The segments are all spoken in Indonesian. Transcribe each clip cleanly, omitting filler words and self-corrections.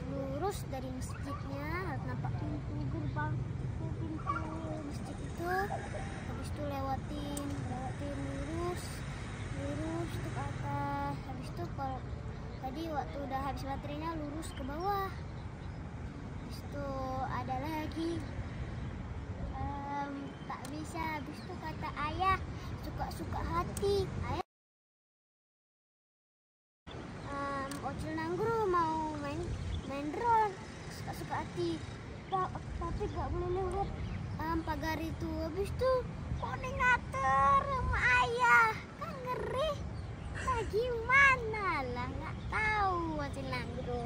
lurus dari masjidnya, nampak pintu gerbang, pintu masjid itu. Habis itu lewatin lurus tuh ke atas. Habis itu kalau tadi waktu udah habis baterainya lurus ke bawah. Habis itu ada lagi tak bisa. Habis itu kata ayah suka hati. Ayah Ocil Nangguru mau main drone, suka hati. Tapi gak boleh lewat pagar itu. Habis itu koordinator sama ayah kan ngeri. Nah, gimana lah, nggak tahu Ocil Nangguru.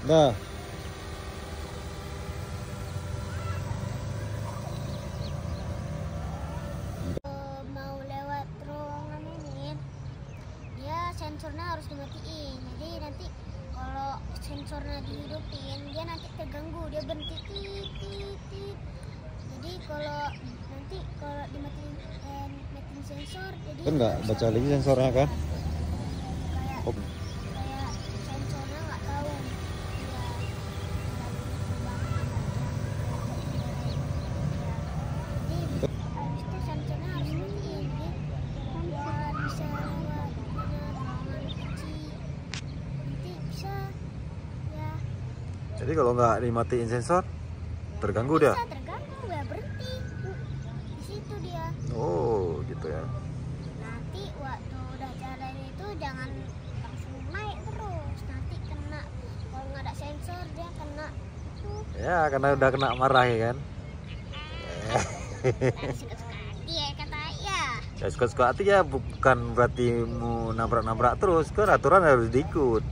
Nah, mau lewat terowongan ini, dia sensornya harus dimatiin. Jadi nanti kalau sensornya dihidupin, dia nanti terganggu, dia berhenti tit. Jadi kalau dimatiin sensor, jadi kan nggak baca lagi sensornya kan? kayak sensornya nggak tahu. Jadi habis itu sensornya harus dimatiin. Jadi biar bisa lewat terowongan kecil. Nanti bisa ya. Jadi kalau nggak dimatiin sensor, terganggu dia. Bisa terganggu, ya berhenti. Di situ dia. Oh, gitu ya. Nanti waktu udah jalan itu jangan langsung naik terus. Nanti kena, kalau nggak ada sensor dia kena. Ya, karena udah kena marah ya kan. Suka-suka hati ya kata ayah. Ya suka-suka hati ya, bukan berarti mau nabrak-nabrak terus, kan aturan harus diikut.